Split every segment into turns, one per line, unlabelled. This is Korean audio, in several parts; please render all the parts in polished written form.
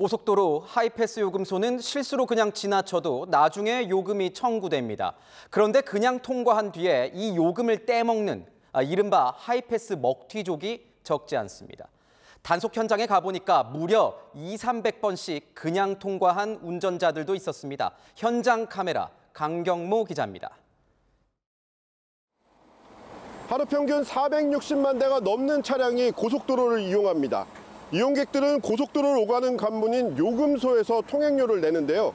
고속도로 하이패스 요금소는 실수로 그냥 지나쳐도 나중에 요금이 청구됩니다. 그런데 그냥 통과한 뒤에 이 요금을 떼먹는 이른바 하이패스 먹튀족이 적지 않습니다. 단속 현장에 가보니까 무려 200~300번씩 그냥 통과한 운전자들도 있었습니다. 현장 카메라 강경모 기자입니다.
하루 평균 460만 대가 넘는 차량이 고속도로를 이용합니다. 이용객들은 고속도로를 오가는 관문인 요금소에서 통행료를 내는데요.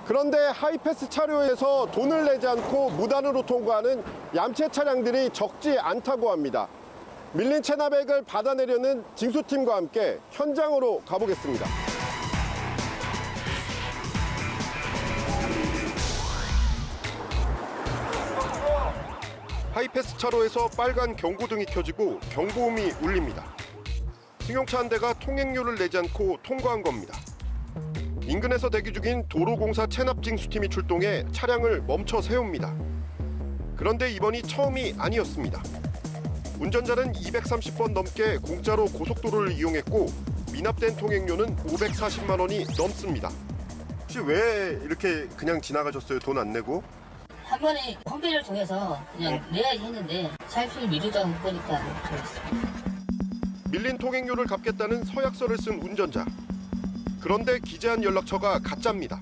그런데 하이패스 차로에서 돈을 내지 않고 무단으로 통과하는 얌체 차량들이 적지 않다고 합니다. 밀린 체납액을 받아내려는 징수팀과 함께 현장으로 가보겠습니다. 하이패스 차로에서 빨간 경고등이 켜지고 경보음이 울립니다. 승용차 한 대가 통행료를 내지 않고 통과한 겁니다. 인근에서 대기 중인 도로공사 체납징수팀이 출동해 차량을 멈춰 세웁니다. 그런데 이번이 처음이 아니었습니다. 운전자는 230번 넘게 공짜로 고속도로를 이용했고 미납된 통행료는 540만 원이 넘습니다. 혹시 왜 이렇게 그냥 지나가셨어요? 돈 안 내고?
한 번에 홈페이지를 통해서 그냥 내야지 했는데 차입수를 미루다 보니까 그랬습니다.
밀린 통행료를 갚겠다는 서약서를 쓴 운전자. 그런데 기재한 연락처가 가짜입니다.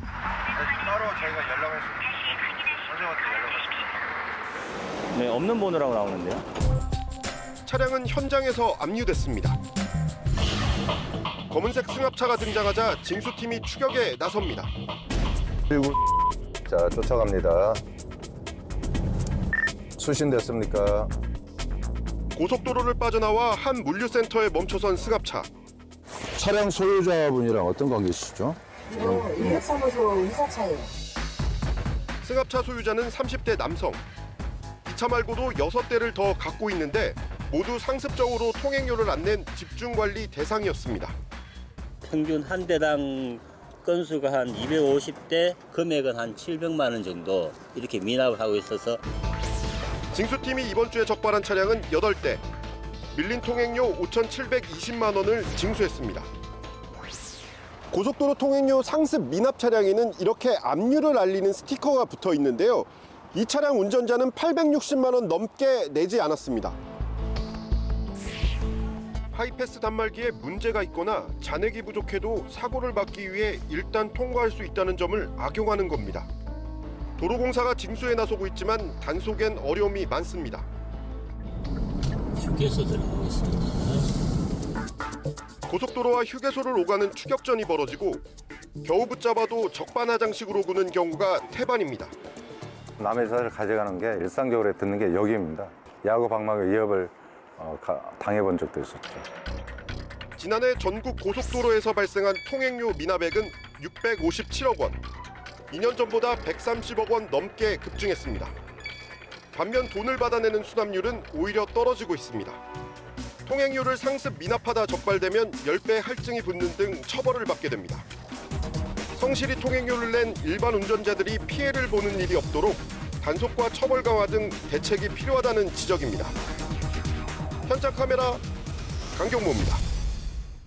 따로 저희가 선생님한테 연락했습니다.
네, 없는 번호라고 나오는데요.
차량은 현장에서 압류됐습니다. 검은색 승합차가 등장하자 징수팀이 추격에 나섭니다.
자, 쫓아갑니다. 수신됐습니까?
고속도로를 빠져나와 한 물류센터에 멈춰선 승합차.
차량 소유자분이랑 어떤 관계시죠?
인력사무소 이사차예요.
승합차 소유자는 30대 남성. 이 차 말고도 6대를 더 갖고 있는데 모두 상습적으로 통행료를 안 낸 집중관리 대상이었습니다.
평균 한 대당 건수가 한 250대, 금액은 한 700만 원 정도 이렇게 미납을 하고 있어서
징수팀이 이번 주에 적발한 차량은 8대. 밀린 통행료 5,720만 원을 징수했습니다. 고속도로 통행료 상습 미납 차량에는 이렇게 압류를 알리는 스티커가 붙어 있는데요. 이 차량 운전자는 860만 원 넘게 내지 않았습니다. 하이패스 단말기에 문제가 있거나 잔액이 부족해도 사고를 막기 위해 일단 통과할 수 있다는 점을 악용하는 겁니다. 도로공사가 징수에 나서고 있지만 단속엔 어려움이 많습니다.
휴게소 들어가겠습니다.
고속도로와 휴게소를 오가는 추격전이 벌어지고 겨우 붙잡아도 적반하장식으로 구는 경우가 태반입니다.
남의 차를 가져가는 게 일상적으로 듣는 게 역입니다. 야구 방망이 위협을 당해본 적도 있었죠.
지난해 전국 고속도로에서 발생한 통행료 미납액은 657억 원. 2년 전보다 130억 원 넘게 급증했습니다. 반면 돈을 받아내는 수납률은 오히려 떨어지고 있습니다. 통행료를 상습 미납하다 적발되면 10배 할증이 붙는 등 처벌을 받게 됩니다. 성실히 통행료를 낸 일반 운전자들이 피해를 보는 일이 없도록 단속과 처벌 강화 등 대책이 필요하다는 지적입니다. 현장 카메라 강경모입니다.